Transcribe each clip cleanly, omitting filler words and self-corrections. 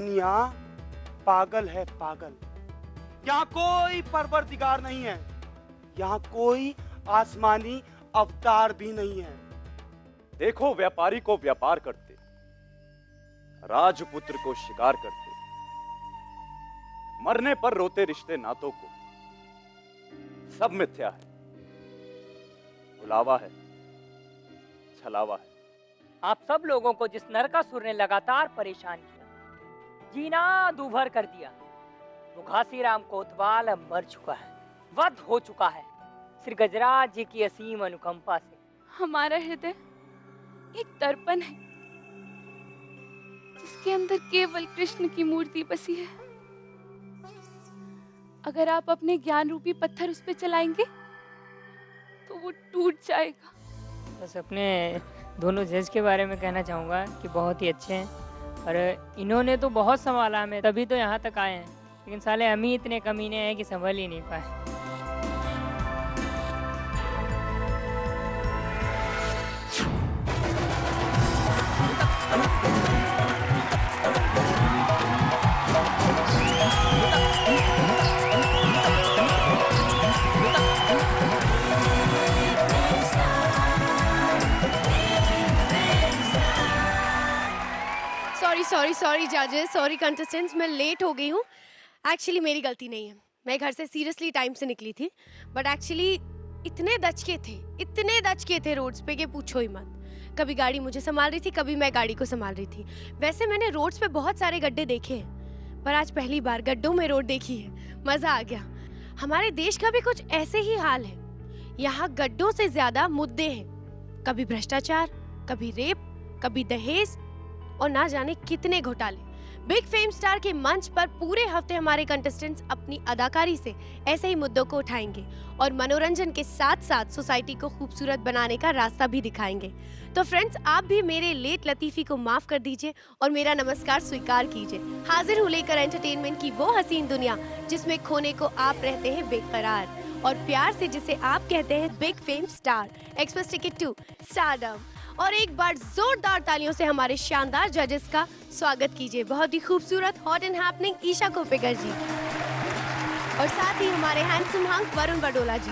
दुनिया पागल है, पागल। यहाँ कोई परवरदिगार नहीं है, यहाँ कोई आसमानी अवतार भी नहीं है। देखो व्यापारी को व्यापार करते, राजपुत्र को शिकार करते, मरने पर रोते रिश्ते नातों को। सब मिथ्या है, भुलावा है, छलावा है। आप सब लोगों को जिस नरकासुर ने लगातार परेशान किया, जीना दूभर कर दिया, वो घासीराम कोतवाल अब मर चुका है, वध हो चुका है श्री गजराज जी की असीम अनुकंपा से। हमारा हृदय एक दर्पण है जिसके अंदर केवल कृष्ण की मूर्ति बसी है। अगर आप अपने ज्ञान रूपी पत्थर उस पे चलाएंगे तो वो टूट जाएगा। बस अपने दोनों जज के बारे में कहना चाहूँगा कि बहुत ही अच्छे हैं, और इन्होंने तो बहुत संभाला हमें, तभी तो यहाँ तक आए हैं। लेकिन साले हम ही इतने कमीने हैं कि संभल ही नहीं पाए। सॉरी जजेस, सॉरी कंटेस्टेंट्स, मैं लेट हो गई हूँ। एक्चुअली मेरी गलती नहीं है, मैं घर से सीरियसली टाइम से निकली थी, बट एक्चुअली इतने दचके थे रोड्स पे कि पूछो ही मत। कभी गाड़ी मुझे संभाल रही थी, कभी मैं गाड़ी को संभाल रही थी। वैसे मैंने रोड्स पे बहुत सारे गड्ढे देखे हैं, पर आज पहली बार गड्ढों में रोड देखी है, मजा आ गया। हमारे देश का भी कुछ ऐसे ही हाल है, यहाँ गड्ढों से ज्यादा मुद्दे हैं। कभी भ्रष्टाचार, कभी रेप, कभी दहेज और ना जाने कितने घोटाले। बिग फेम स्टार के मंच पर पूरे हफ्ते हमारे कंटेस्टेंट्स अपनी अदाकारी से ऐसे ही मुद्दों को उठाएंगे और मनोरंजन के साथ साथ सोसाइटी को खूबसूरत बनाने का रास्ता भी दिखाएंगे। तो फ्रेंड्स, आप भी मेरे लेट लतीफी को माफ कर दीजिए और मेरा नमस्कार स्वीकार कीजिए। हाजिर हूँ लेकर एंटरटेनमेंट की वो हसीन दुनिया जिसमें खोने को आप रहते हैं बेकरार, और प्यार से जिसे आप कहते हैं big fame star. Express ticket to stardom. और एक बार जोरदार तालियों से हमारे शानदार जजेस का स्वागत कीजिए। बहुत ही खूबसूरत, hot and happening Isha Kopekar जी, और साथ ही हमारे हैंडसम हंक वरुण बडोला जी।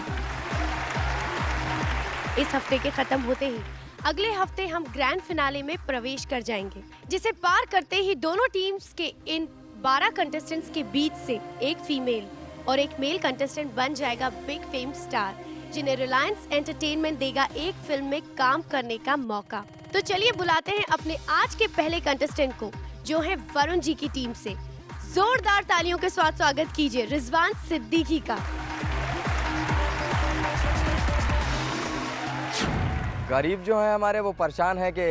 इस हफ्ते के खत्म होते ही अगले हफ्ते हम ग्रैंड फिनाले में प्रवेश कर जाएंगे, जिसे पार करते ही दोनों टीम्स के इन 12 कंटेस्टेंट्स के बीच से एक फीमेल और एक मेल कंटेस्टेंट बन जाएगा बिग फेम स्टार, जिन्हें रिलायंस एंटरटेनमेंट देगा एक फिल्म में काम करने का मौका। तो चलिए बुलाते हैं अपने आज के पहले कंटेस्टेंट को, जो है वरुण जी की टीम से। जोरदार तालियों के साथ स्वागत कीजिए रिजवान सिद्दीकी का। गरीब जो है हमारे, वो परेशान है कि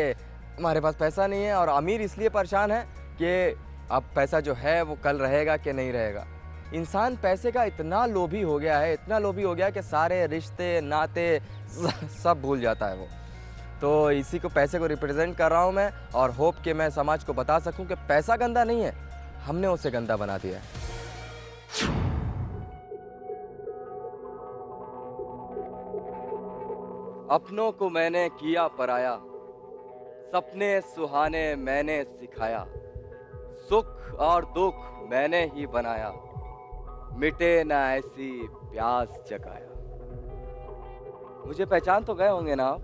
हमारे पास पैसा नहीं है, और अमीर इसलिए परेशान है कि अब पैसा जो है वो कल रहेगा कि नहीं रहेगा। इंसान पैसे का इतना लोभी हो गया है, इतना लोभी हो गया कि सारे रिश्ते नाते सब भूल जाता है वो। तो इसी को, पैसे को रिप्रेजेंट कर रहा हूँ मैं, और होप कि मैं समाज को बता सकूँ कि पैसा गंदा नहीं है, हमने उसे गंदा बना दिया है। अपनों को मैंने किया पराया, सपने सुहाने मैंने सिखाया, सुख और दुख मैंने ही बनाया, मिटे ना ऐसी प्यास जगाया। मुझे पहचान तो गए होंगे ना आप?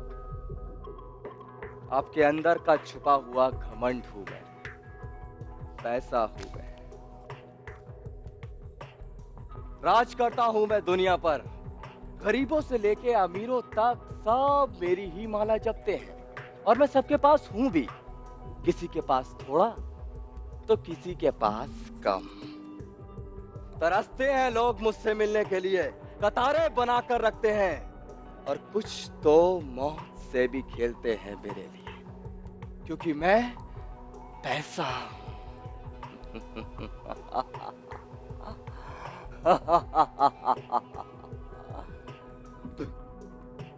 आपके अंदर का छुपा हुआ घमंड हूं मैं, पैसा हूं मैं। राज करता हूं मैं दुनिया पर, गरीबों से लेके अमीरों तक सब मेरी ही माला जपते हैं, और मैं सबके पास हूं भी। किसी के पास थोड़ा तो किसी के पास कम। तरसते हैं लोग मुझसे मिलने के लिए, कतारें बनाकर रखते हैं, और कुछ तो मौत से भी खेलते हैं मेरे लिए, क्योंकि मैं पैसा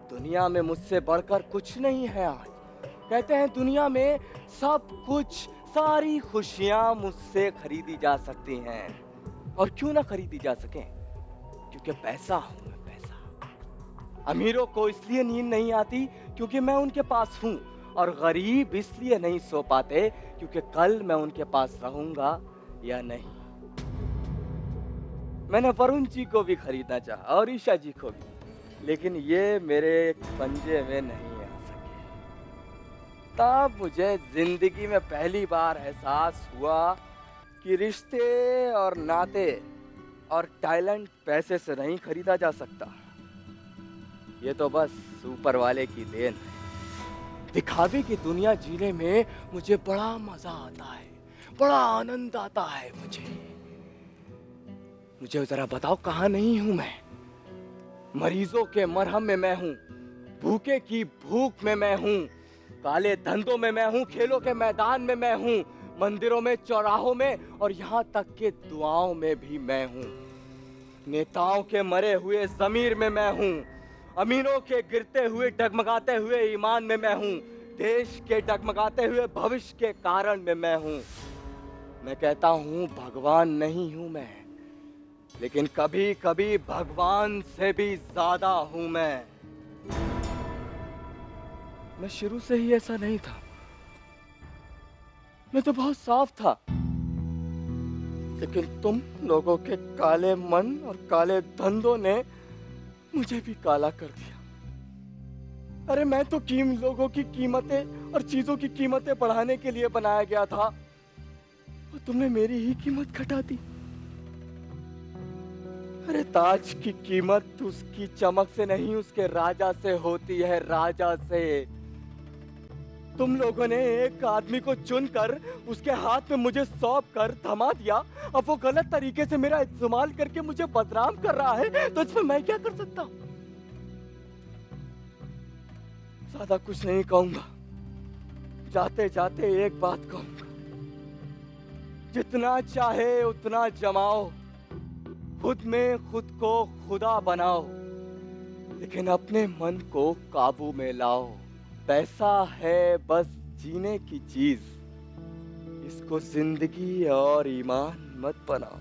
दुनिया में मुझसे बढ़कर कुछ नहीं है आज। कहते हैं दुनिया में सब कुछ, सारी खुशियां मुझसे खरीदी जा सकती हैं, और क्यों ना खरीदी जा सके, क्योंकि पैसा हूं मैं, पैसा। अमीरों को इसलिए नींद नहीं आती क्योंकि मैं उनके पास हूं, और गरीब इसलिए नहीं सो पाते क्योंकि कल मैं उनके पास रहूंगा या नहीं। मैंने वरुण जी को भी खरीदना चाहा और ईशा जी को भी, लेकिन ये मेरे पंजे में नहीं आ सके। तब मुझे जिंदगी में पहली बार एहसास हुआ कि रिश्ते और नाते और टैलेंट पैसे से नहीं खरीदा जा सकता। ये तो बस ऊपर वाले की देन है। दिखावे की दुनिया जीने में मुझे बड़ा मजा आता है, बड़ा आनंद आता है। मुझे जरा बताओ, कहाँ नहीं हूं मैं? मरीजों के मरहम में मैं हूं, भूखे की भूख में मैं हूं, काले धंधों में मैं हूं, खेलों के मैदान में मैं हूं, मंदिरों में, चौराहों में और यहाँ तक के दुआओं में भी मैं हूँ। नेताओं के मरे हुए ज़मीर में मैं हूँ, अमीरों के गिरते हुए डगमगाते हुए ईमान में मैं हूँ, देश के डगमगाते हुए भविष्य के कारण में मैं हूँ। मैं कहता हूँ भगवान नहीं हूँ मैं, लेकिन कभी कभी भगवान से भी ज्यादा हूँ मैं शुरू से ही ऐसा नहीं था। मैं तो बहुत साफ था, लेकिन तुम लोगों के काले मन और काले धंधों ने मुझे भी काला कर दिया। अरे मैं तो लोगों की कीमतें और चीजों की कीमतें बढ़ाने के लिए बनाया गया था, और तुमने मेरी ही कीमत घटा दी। अरे ताज की कीमत उसकी चमक से नहीं, उसके राजा से होती है, राजा से। तुम लोगों ने एक आदमी को चुनकर उसके हाथ में मुझे सौंप कर थमा दिया। अब वो गलत तरीके से मेरा इस्तेमाल करके मुझे बदनाम कर रहा है, तो इसमें मैं क्या कर सकता हूँ? ज्यादा कुछ नहीं कहूंगा, जाते जाते एक बात कहूंगा, जितना चाहे उतना जमाओ, खुद में खुद को खुदा बनाओ, लेकिन अपने मन को काबू में लाओ। पैसा है बस जीने की चीज, इसको जिंदगी और ईमान मत बनाओ,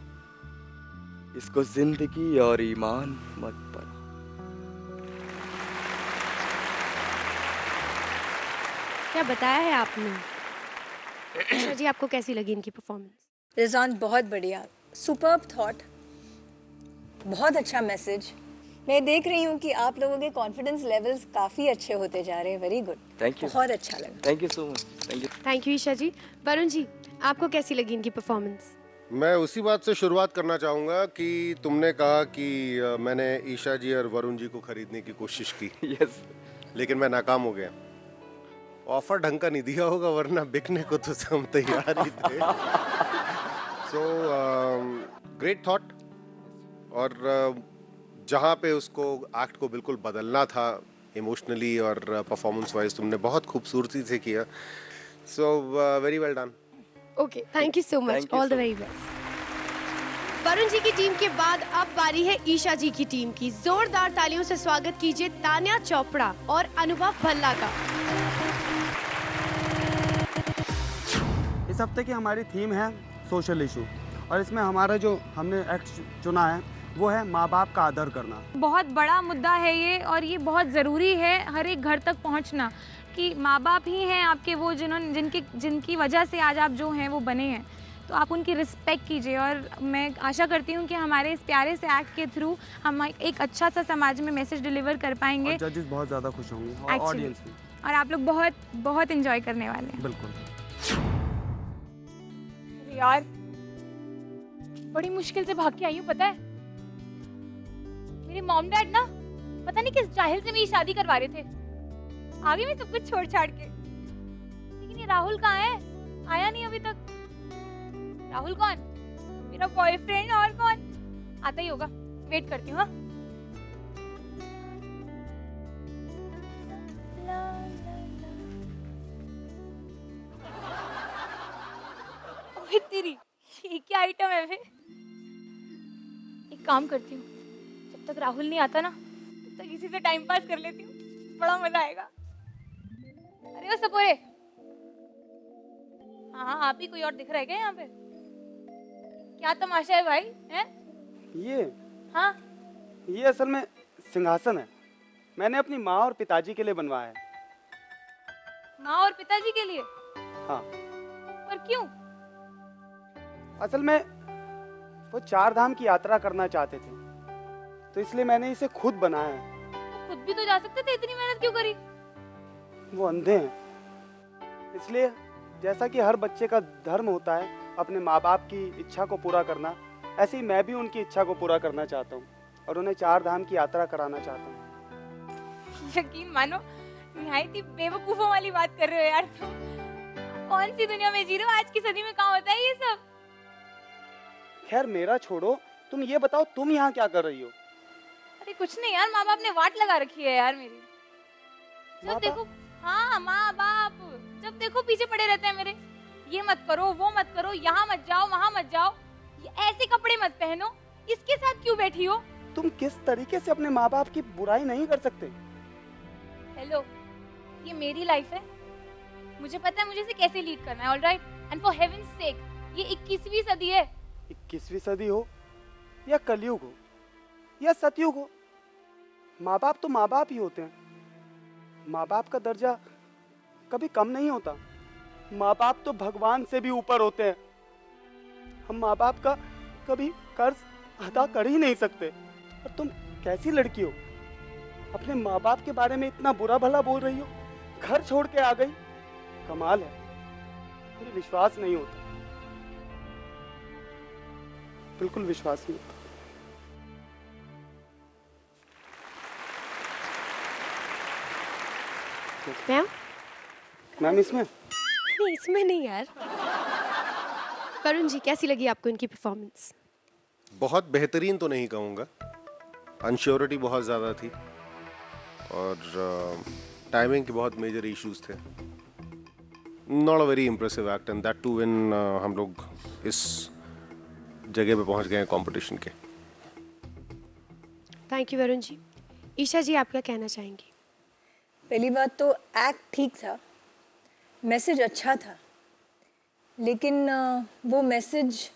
इसको जिंदगी और ईमान मत बनाओ। क्या बताया है आपने? ईशा जी, आपको कैसी लगी इनकी परफॉर्मेंस? रिजवान, बहुत बढ़िया, सुपर्ब थॉट, बहुत अच्छा मैसेज। मैं देख रही हूँ कि आप लोगों के कॉन्फिडेंस लेवल्स काफ़ी अच्छे होते जा रहे हैं। वेरी गुड, थैंक यू, बहुत अच्छा लगा। Thank you so much, thank you. Thank you Isha ji. Varun ji, आपको कैसी लगी इनकी परफॉर्मेंस? मैं उसी बात से शुरुआत करना चाहूँगा कि तुमने कहा कि मैंने ईशा जी और वरुण जी को खरीदने की कोशिश की। यस, लेकिन मैं नाकाम हो गया। ऑफर ढंग का नहीं दिया होगा, वरना बिकने को तो हम तैयार ही थे। सो ग्रेट थॉट, और जहाँ पे उसको एक्ट को बिल्कुल बदलना था इमोशनली और परफॉर्मेंस वाइज, तुमने बहुत खूबसूरती से किया। So very well done. Okay, thank you so much, all the very best. Varun ji की टीम के बाद अब बारी है ईशा जी की टीम की। जोरदार तालियों से स्वागत कीजिए तान्या चोपड़ा और अनुभव भल्ला का। इस हफ्ते की हमारी थीम है सोशल इशू, और इसमें हमारा जो हमने एक्ट चुना है वो है माँ बाप का आदर करना। बहुत बड़ा मुद्दा है ये, और ये बहुत ज़रूरी है हर एक घर तक पहुंचना कि माँ बाप ही हैं आपके, वो जिनकी वजह से आज आप जो हैं वो बने हैं, तो आप उनकी रिस्पेक्ट कीजिए। और मैं आशा करती हूँ कि हमारे इस प्यारे से एक्ट के थ्रू हम एक अच्छा सा समाज में मैसेज डिलीवर कर पाएंगे। जजेस बहुत ज़्यादा खुश होंगे और ऑडियंस भी, और आप लोग बहुत बहुत एंजॉय करने वाले हैं। बिल्कुल। यार बड़ी मुश्किल से भाग के आई हूँ, पता है? मेरे मॉम डैड ना पता नहीं किस जाहिल से मेरी शादी करवा रहे थे। आगे मैं सब कुछ छोड़ छाड़ के, लेकिन ये राहुल कहाँ है? आया नहीं अभी तक। राहुल कौन? मेरा बॉयफ्रेंड, और कौन? आता ही होगा, वेट करती हूँ। हाँ, ओए तेरी, ये क्या आइटम है बे? एक काम करती हूँ, जब तक राहुल नहीं आता ना, तब तक इसी से टाइम पास कर लेती हूँ, बड़ा मजा आएगा। अरे वो सपोरे, हाँ आप ही, कोई और दिख रहा है क्या यहाँ पे? क्या तमाशा है भाई? हैं? ये हाँ, ये असल में सिंहासन है, मैंने अपनी माँ और पिताजी के लिए बनवाया है। माँ और पिताजी के लिए? हाँ। पर क्यों? असल में वो 4 धाम की यात्रा करना चाहते थे, तो इसलिए मैंने इसे खुद बनाया है। तो खुद भी तो जा सकते थे, इतनी मेहनत क्यों करी? वो अंधे हैं, इसलिए जैसा कि हर बच्चे का धर्म होता है अपने माँ बाप की इच्छा को पूरा करना, ऐसे ही मैं भी उनकी इच्छा को पूरा करना चाहता हूँ और उन्हें 4 धाम की यात्रा कराना चाहता हूँ। यकीन मानो, निहायत ही बेवकूफों वाली बात कर रहे हो यार तुम। कौन सी दुनिया में जी रहे हो? आज की सदी में कहाँ होता है ये सब? खैर मेरा छोड़ो, तुम ये बताओ तुम यहाँ क्या कर रही हो? अरे कुछ नहीं यार, माँ बाप ने वाट लगा रखी है यार मेरी। माँ जब देखो, हाँ माँ बाप जब देखो पीछे पड़े रहते हैं मेरे। ये मत करो, वो मत करो, यहाँ मत जाओ, वहाँ मत जाओ, ये ऐसे कपड़े मत पहनो, इसके साथ क्यों बैठी हो? तुम किस तरीके से अपने माँ बाप की बुराई नहीं कर सकते? हेलो, ये मेरी लाइफ है, मुझे पता है मुझे इसे कैसे लीड करना है, ऑलराइट? एंड फॉर हेवंस सेक, ये 21वीं सदी है। 21वीं सदी हो या कलयुग हो या सतयुग हो, माँ बाप तो माँ बाप ही होते हैं। माँ बाप का दर्जा कभी कम नहीं होता। माँ बाप तो भगवान से भी ऊपर होते हैं। हम माँ बाप का कभी कर्ज अदा कर ही नहीं सकते। और तुम कैसी लड़की हो, अपने माँ बाप के बारे में इतना बुरा भला बोल रही हो? घर छोड़ के आ गई, कमाल है, मुझे विश्वास नहीं होता, बिल्कुल विश्वास नहीं होता। मैम? मैम इसमें नहीं, इसमें नहीं यार। वरुण जी, कैसी लगी आपको इनकी परफॉर्मेंस? बहुत बेहतरीन तो नहीं कहूँगा, अनश्योरिटी बहुत ज़्यादा थी और टाइमिंग के बहुत मेजर इश्यूज थे। Not a very impressive act and that too when हम लोग इस जगह पे पहुंच गए हैं कंपटीशन के। Thank you Varun ji. ईशा जी, आप क्या कहना चाहेंगी? पहली बात तो एक्ट ठीक था, मैसेज अच्छा था, लेकिन वो मैसेज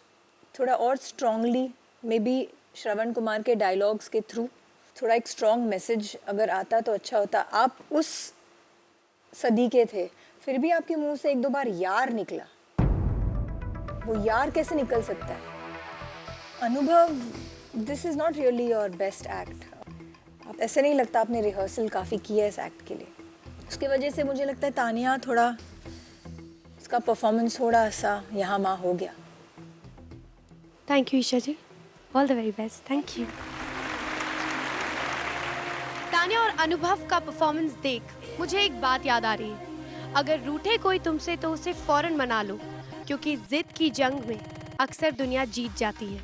थोड़ा और strongly may be Shravan Kumar के डायलॉग्स के थ्रू थोड़ा एक स्ट्रॉन्ग मैसेज अगर आता तो अच्छा होता। आप उस सदी के थे, फिर भी आपके मुंह से 1-2 बार यार निकला। वो यार कैसे निकल सकता है? अनुभव, this is not really your best act. आप ऐसे नहीं लगता आपने रिहर्सल काफ़ी किया है इस एक्ट के लिए। उसकी वजह से मुझे लगता है तानिया थोड़ा, उसका परफॉर्मेंस थोड़ा सा यहाँ वहाँ हो गया। Thank you Isha ji, all the very best. Thank you. Tania और अनुभव का परफॉर्मेंस देख मुझे एक बात याद आ रही है, अगर रूठे कोई तुमसे तो उसे फौरन मना लो, क्योंकि जिद की जंग में अक्सर दुनिया जीत जाती है।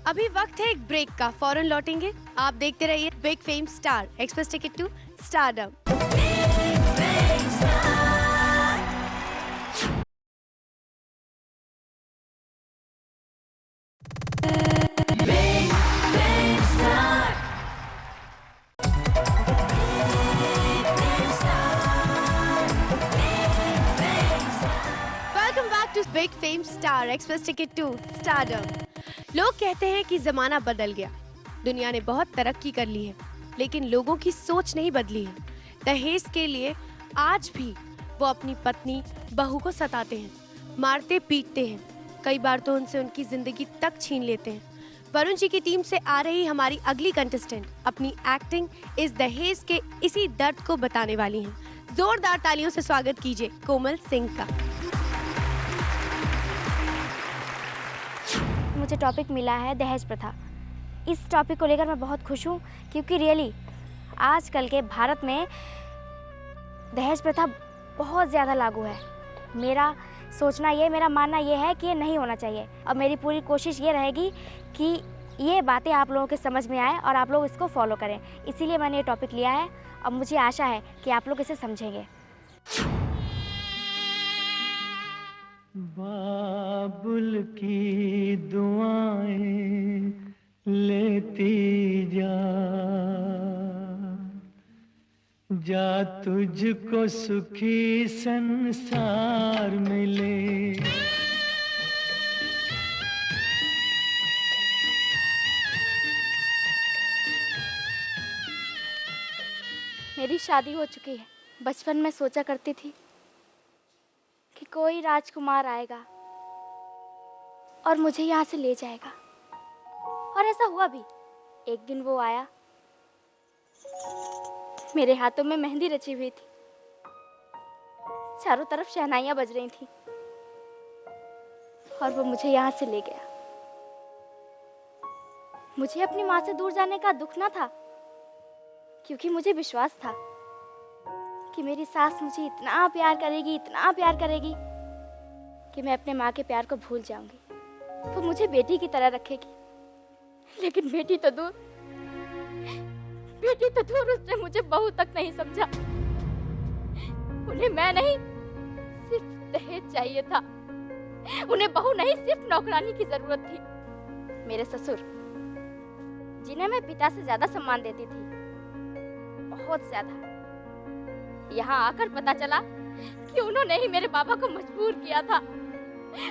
अभी वक्त है एक ब्रेक का, फौरन लौटेंगे। आप देखते रहिए big fame star express ticket to stardom. Big fame star express ticket to stardom. लोग कहते हैं कि जमाना बदल गया, दुनिया ने बहुत तरक्की कर ली है, लेकिन लोगों की सोच नहीं बदली है। दहेज के लिए आज भी वो अपनी पत्नी बहू को सताते हैं, मारते पीटते हैं, कई बार तो उनसे उनकी जिंदगी तक छीन लेते हैं। वरुण जी की टीम से आ रही हमारी अगली कंटेस्टेंट अपनी एक्टिंग इस दहेज के इसी दर्द को बताने वाली हैं। जोरदार तालियों से स्वागत कीजिए कोमल सिंह का। मुझे टॉपिक मिला है दहेज प्रथा। इस टॉपिक को लेकर मैं बहुत खुश हूँ, क्योंकि रियली आजकल के भारत में दहेज प्रथा बहुत ज़्यादा लागू है। मेरा सोचना ये, मेरा मानना ये है कि ये नहीं होना चाहिए। अब मेरी पूरी कोशिश ये रहेगी कि ये बातें आप लोगों के समझ में आए और आप लोग इसको फॉलो करें। इसीलिए मैंने ये टॉपिक लिया है। अब मुझे आशा है कि आप लोग इसे समझेंगे। बाबुल की दुआएं लेती जा तुझको सुखी संसार मिले। मेरी शादी हो चुकी है बचपन में सोचा करती थी कि कोई राजकुमार आएगा और मुझे यहाँ से ले जाएगा, और ऐसा हुआ भी। एक दिन वो आया, मेरे हाथों में मेहंदी रची हुई थी, चारों तरफ शहनाइयां बज रही थी, और वो मुझे यहाँ से ले गया। मुझे अपनी माँ से दूर जाने का दुख ना था, क्योंकि मुझे विश्वास था कि मेरी सास मुझे इतना प्यार करेगी, इतना प्यार करेगी कि मैं अपने माँ के प्यार को भूल जाऊंगी। वो मुझे बेटी की तरह रखेगी। लेकिन बेटी तो दूर, उसने मुझे बहू तक नहीं समझा। उन्हें मैं नहीं, सिर्फ दहेज चाहिए था। उन्हें बहू नहीं, सिर्फ नौकरानी की जरूरत थी। मेरे ससुर, जिन्हें मैं पिता से ज्यादा सम्मान देती थी, बहुत ज्यादा, यहाँ आकर पता चला कि उन्होंने ही मेरे बाबा को मजबूर किया था।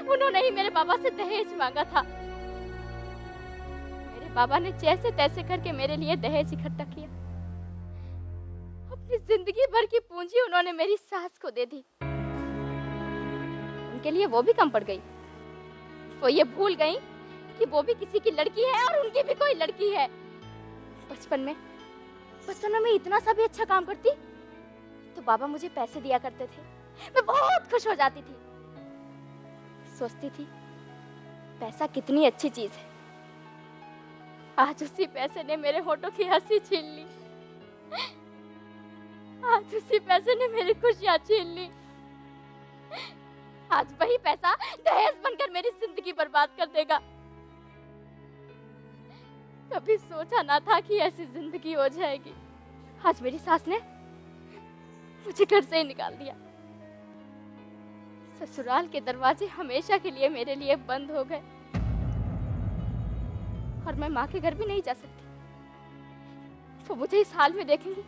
उन्होंने ही मेरे बाबा से दहेज मांगा था। मेरे बाबा ने जैसे तैसे करके मेरे लिए दहेज इकट्ठा किया। अपनी जिंदगी भर की पूंजी उन्होंने मेरी सास को दे दी। उनके लिए वो भी कम पड़ गई। वो ये भूल गई कि वो भी किसी की लड़की है और उनकी भी कोई लड़की है। बचपन में मैं इतना सा भी अच्छा काम करती तो बाबा मुझे पैसे दिया करते थे। मैं बहुत खुश हो जाती थी। सोचती थी पैसा कितनी अच्छी चीज है। आज उसी पैसे ने मेरे होठों की हंसी छीन ली। आज उसी पैसे ने मेरी खुशियां छीन ली। आज वही पैसा दहेज बनकर मेरी जिंदगी बर्बाद कर देगा। कभी सोचा ना था कि ऐसी जिंदगी हो जाएगी। आज मेरी सास ने मुझे घर से ही निकाल दिया। ससुराल के दरवाजे हमेशा के लिए मेरे लिए बंद हो गए, और मैं माँ के घर भी नहीं जा सकती। वो मुझे इस हाल में देखेंगी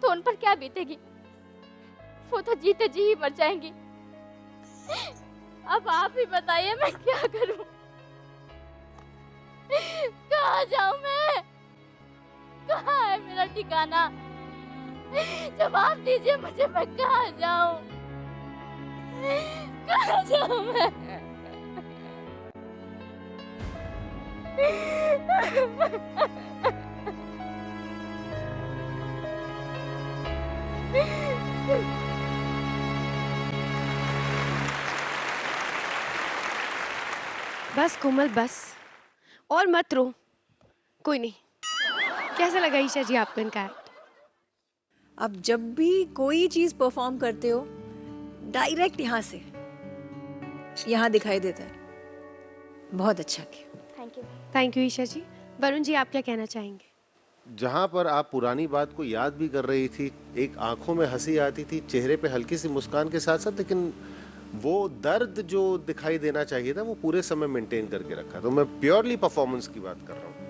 तो उन पर क्या बीतेगी। वो तो जीते जी ही मर जाएंगी। अब आप ही बताइए मैं क्या करूं? कहाँ जाऊं मैं? कहाँ है मेरा ठिकाना? जवाब दीजिए मुझे, मैं कहाँ जाऊं? कहाँ जाऊं मैं? बस कोमल, बस, और मत रो। कोई नहीं। कैसा लगा ईशा जी आपको इनका एक्ट? अब जब भी कोई चीज परफॉर्म करते हो, डायरेक्ट यहाँ से यहाँ दिखाई देता है। बहुत अच्छा किया। Thank you Isha ji. वरुण जी, आप क्या कहना चाहेंगे? जहाँ पर आप पुरानी बात को याद भी कर रही थी, एक आंखों में हंसी आती थी, चेहरे पे हल्की सी मुस्कान के साथ साथ, लेकिन वो दर्द जो दिखाई देना चाहिए था वो पूरे समय मेंटेन करके रखा। तो मैं प्योरली परफॉर्मेंस की बात कर रहा हूँ।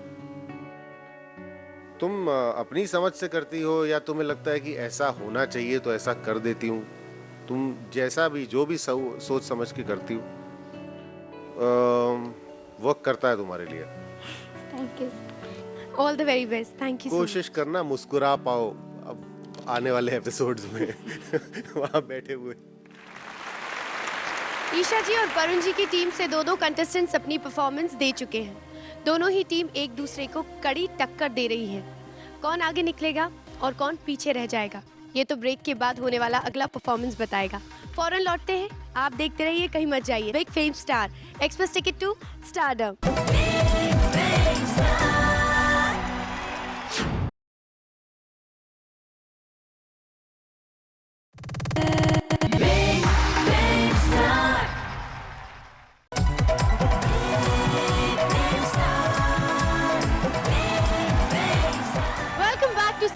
तुम अपनी समझ से करती हो या तुम्हें लगता है कि ऐसा होना चाहिए तो ऐसा कर देती हूँ? तुम जैसा भी, जो भी सोच समझ के करती हो, वर्क करता है तुम्हारे लिए। Thank you. All the very best. Thank you. कोशिश करना मुस्कुरा पाओ अब आने वाले एपिसोड्स में। वहां बैठे हुए ईशा जी और वरुण जी की टीम से दोनों कंटेस्टेंट्स अपनी परफॉर्मेंस दे चुके हैं। दोनों ही टीम एक दूसरे को कड़ी टक्कर दे रही है। कौन आगे निकलेगा और कौन पीछे रह जाएगा, ये तो ब्रेक के बाद होने वाला अगला परफॉर्मेंस बताएगा। फौरन लौटते हैं, आप देखते रहिए, कहीं मत जाइए। Big fame star express ticket to stardom.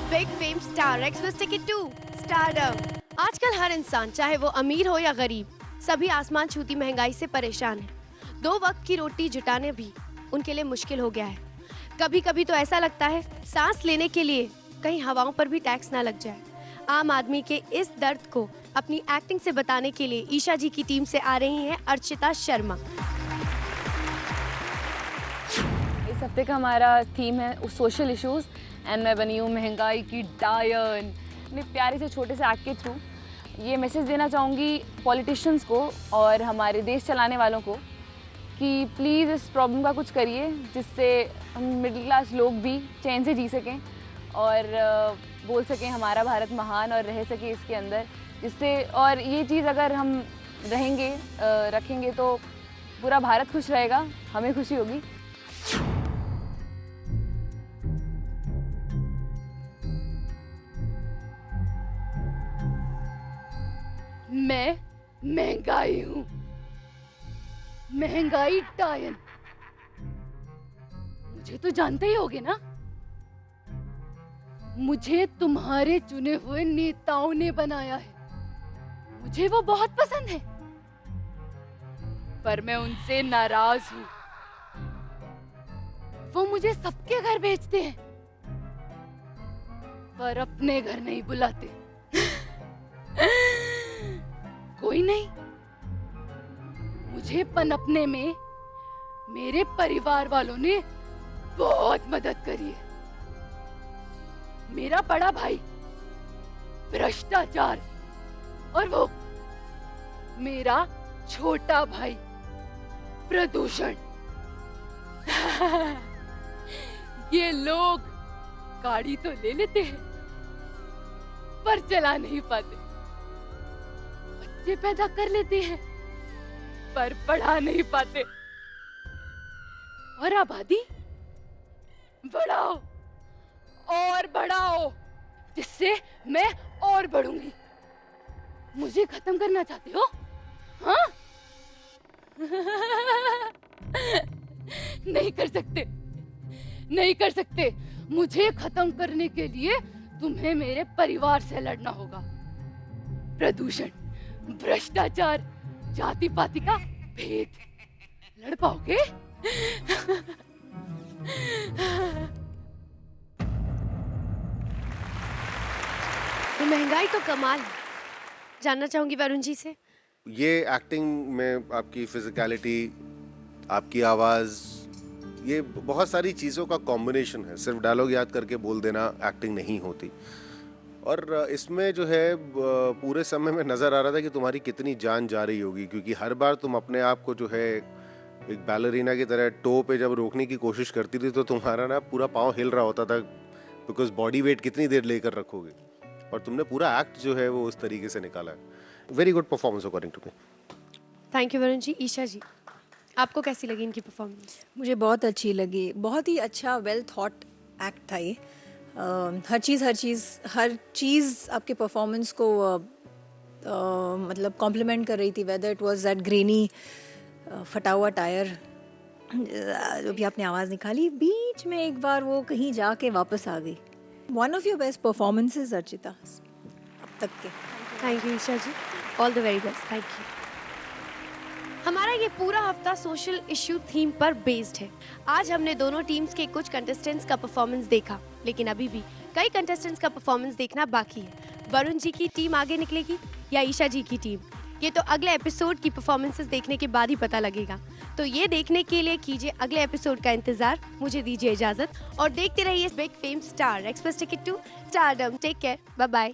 Big fame star express ticket to stardom. आजकल हर इंसान, चाहे वो अमीर हो या गरीब, सभी आसमान छूती महंगाई से परेशान है। 2 वक्त की रोटी जुटाने भी उनके लिए मुश्किल हो गया है। कभी कभी तो ऐसा लगता है सांस लेने के लिए कहीं हवाओं पर भी टैक्स ना लग जाए। आम आदमी के इस दर्द को अपनी एक्टिंग से बताने के लिए ईशा जी की टीम से आ रही हैं अर्चिता शर्मा। इस हफ्ते का हमारा थीम है सोशल इश्यूज, एंड मैं बनी हूँ महंगाई की डायन। अपने प्यारे से छोटे से एक्ट के थ्रू ये मैसेज देना चाहूँगी पॉलिटिशियंस को और हमारे देश चलाने वालों को कि प्लीज़ इस प्रॉब्लम का कुछ करिए, जिससे हम मिडिल क्लास लोग भी चैन से जी सकें और बोल सकें हमारा भारत महान और रह सके इसके अंदर, जिससे और ये चीज़ अगर हम रखेंगे तो पूरा भारत खुश रहेगा, हमें खुशी होगी। मैं महंगाई हूँ, महंगाई डायन। मुझे तो जानते ही होगे ना, मुझे तुम्हारे चुने हुए नेताओं ने बनाया है, मुझे वो बहुत पसंद है, पर मैं उनसे नाराज हूँ। वो मुझे सबके घर भेजते हैं, पर अपने घर नहीं बुलाते। कोई नहीं, मुझे पनपने में मेरे परिवार वालों ने बहुत मदद करी है। मेरा बड़ा भाई भ्रष्टाचार और वो मेरा छोटा भाई प्रदूषण। ये लोग गाड़ी तो ले लेते हैं पर चला नहीं पाते, बच्चे पैदा कर लेते हैं पर पढ़ा नहीं पाते, और आबादी बढ़ाओ और बढ़ाओ जिससे मैं और बढ़ूंगी। मुझे खत्म करना चाहते हो? हाँ? नहीं कर सकते, नहीं कर सकते। मुझे खत्म करने के लिए तुम्हें मेरे परिवार से लड़ना होगा। प्रदूषण, भ्रष्टाचार, जाति पाति का भेद, लड़ पाओगे? तो महंगाई तो कमाल है। जानना चाहूंगी वरुण जी से, ये एक्टिंग में आपकी फिजिकलिटी, आपकी आवाज़, ये बहुत सारी चीज़ों का कॉम्बिनेशन है। सिर्फ डायलॉग याद करके बोल देना एक्टिंग नहीं होती। और इसमें जो है पूरे समय में नज़र आ रहा था कि तुम्हारी कितनी जान जा रही होगी, क्योंकि हर बार तुम अपने आप को जो है एक बैलरीना की तरह टो पे जब रोकने की कोशिश करती थी तो तुम्हारा ना पूरा पाँव हिल रहा होता था, बिकॉज बॉडी वेट कितनी देर लेकर रखोगे, और तुमने पूरा एक्ट जो है वो उस तरीके से निकाला है। Very good performance according to me. Thank you Varun ji. Isha ji, आपको कैसी लगी इनकी परफॉर्मेंस? मुझे बहुत अच्छी लगी, बहुत ही अच्छा वेल थॉट एक्ट था ये। हर चीज़ आपके परफॉर्मेंस को मतलब कॉम्प्लीमेंट कर रही थी। Whether it was that granny फटा हुआ टायर, जो भी आपने आवाज़ निकाली, बीच में एक बार वो कहीं जाके वापस आ गई। One of your best performances Archita अब तक के। Thank you Isha ji, all the very best. Thank you. हमारा ये पूरा हफ्ता सोशल इश्यू थीम पर बेस्ड है। आज हमने दोनों टीम्स के कुछ कंटेस्टेंट्स का परफॉर्मेंस देखा, लेकिन अभी भी कई कंटेस्टेंट्स का परफॉर्मेंस देखना बाकी है। वरुण जी की टीम आगे निकलेगी या ईशा जी की टीम, ये तो अगले एपिसोड की परफॉर्मेंसेस देखने के बाद ही पता लगेगा। तो ये देखने के लिए कीजिए अगले एपिसोड का इंतजार। मुझे दीजिए इजाजत और देखते रहिए big fame star express ticket to stardom. Take care, bye bye.